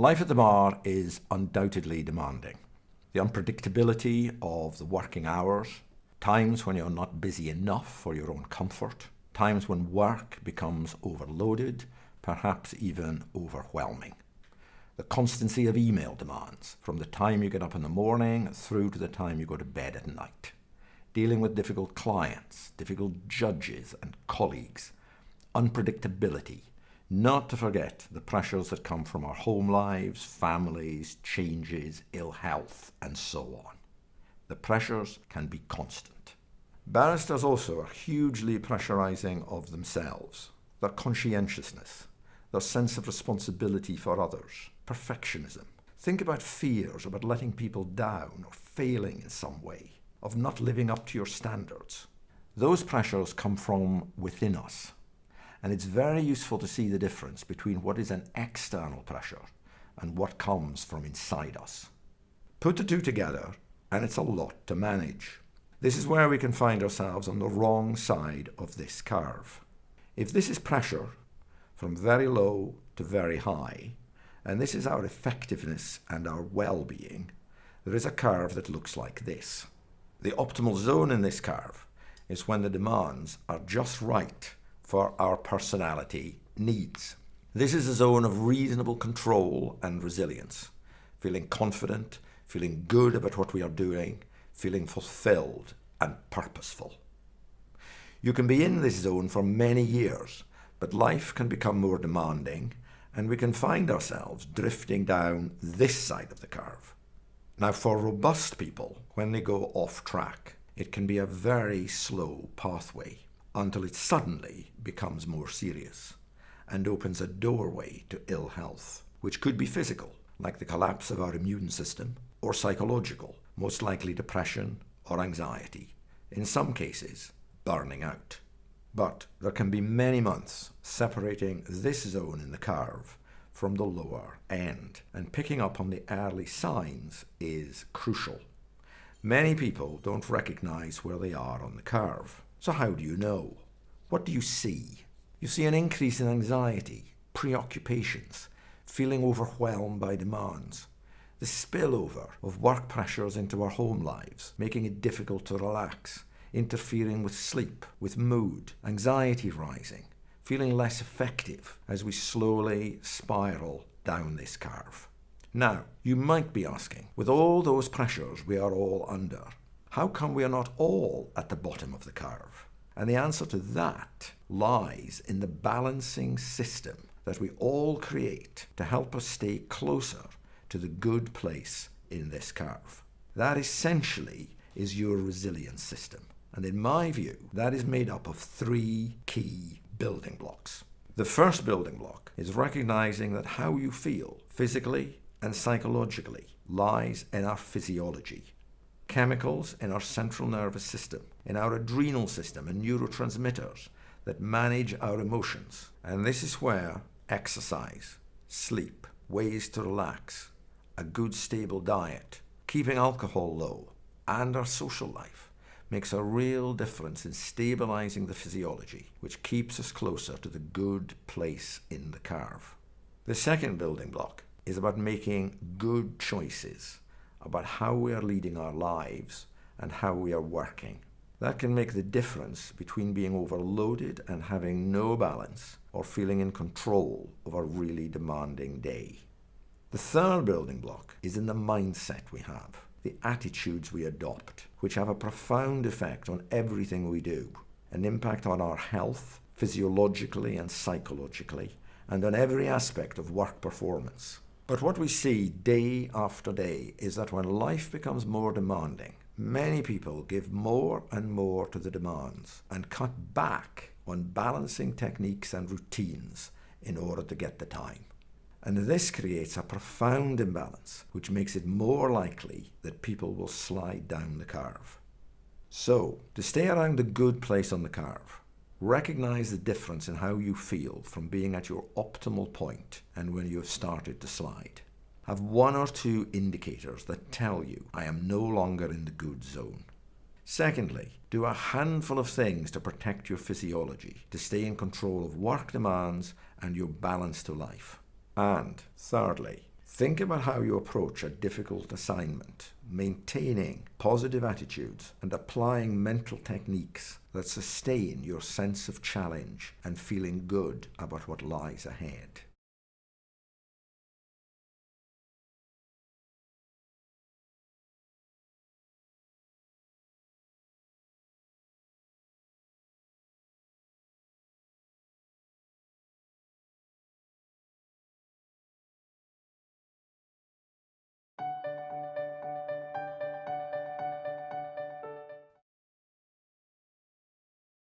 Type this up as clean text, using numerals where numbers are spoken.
Life at the bar is undoubtedly demanding. The unpredictability of the working hours, times when you're not busy enough for your own comfort, times when work becomes overloaded, perhaps even overwhelming. The constancy of email demands, from the time you get up in the morning through to the time you go to bed at night. Dealing with difficult clients, difficult judges and colleagues. Unpredictability, not to forget the pressures that come from our home lives, families, changes, ill health, and so on. The pressures can be constant. Barristers also are hugely pressurizing of themselves, their conscientiousness, their sense of responsibility for others, perfectionism. Think about fears about letting people down or failing in some way, of not living up to your standards. Those pressures come from within us. And it's very useful to see the difference between what is an external pressure and what comes from inside us. Put the two together, and it's a lot to manage. This is where we can find ourselves on the wrong side of this curve. If this is pressure, from very low to very high, and this is our effectiveness and our well-being, there is a curve that looks like this. The optimal zone in this curve is when the demands are just right for our personality needs. This is a zone of reasonable control and resilience, feeling confident, feeling good about what we are doing, feeling fulfilled and purposeful. You can be in this zone for many years, but life can become more demanding and we can find ourselves drifting down this side of the curve. Now, for robust people, when they go off track, it can be a very slow pathway until it suddenly becomes more serious and opens a doorway to ill health, which could be physical, like the collapse of our immune system, or psychological, most likely depression or anxiety, in some cases, burning out. But there can be many months separating this zone in the curve from the lower end, and picking up on the early signs is crucial. Many people don't recognize where they are on the curve. So how do you know? What do you see? You see an increase in anxiety, preoccupations, feeling overwhelmed by demands, the spillover of work pressures into our home lives, making it difficult to relax, interfering with sleep, with mood, anxiety rising, feeling less effective as we slowly spiral down this curve. Now, you might be asking, with all those pressures we are all under, how come we are not all at the bottom of the curve? And the answer to that lies in the balancing system that we all create to help us stay closer to the good place in this curve. That essentially is your resilience system. And in my view, that is made up of three key building blocks. The first building block is recognizing that how you feel physically and psychologically lies in our physiology. Chemicals in our central nervous system, in our adrenal system and neurotransmitters that manage our emotions. And this is where exercise, sleep, ways to relax, a good stable diet, keeping alcohol low, and our social life makes a real difference in stabilizing the physiology, which keeps us closer to the good place in the curve. The second building block is about making good choices about how we are leading our lives and how we are working. That can make the difference between being overloaded and having no balance or feeling in control of a really demanding day. The third building block is in the mindset we have, the attitudes we adopt, which have a profound effect on everything we do, an impact on our health, physiologically and psychologically, and on every aspect of work performance. But what we see day after day is that when life becomes more demanding, many people give more and more to the demands and cut back on balancing techniques and routines in order to get the time. And this creates a profound imbalance, which makes it more likely that people will slide down the curve. So, to stay around the good place on the curve, recognize the difference in how you feel from being at your optimal point and when you have started to slide. Have one or two indicators that tell you, I am no longer in the good zone. Secondly, do a handful of things to protect your physiology, to stay in control of work demands and your balance to life. And thirdly, Think about how you approach a difficult assignment, maintaining positive attitudes and applying mental techniques that sustain your sense of challenge and feeling good about what lies ahead.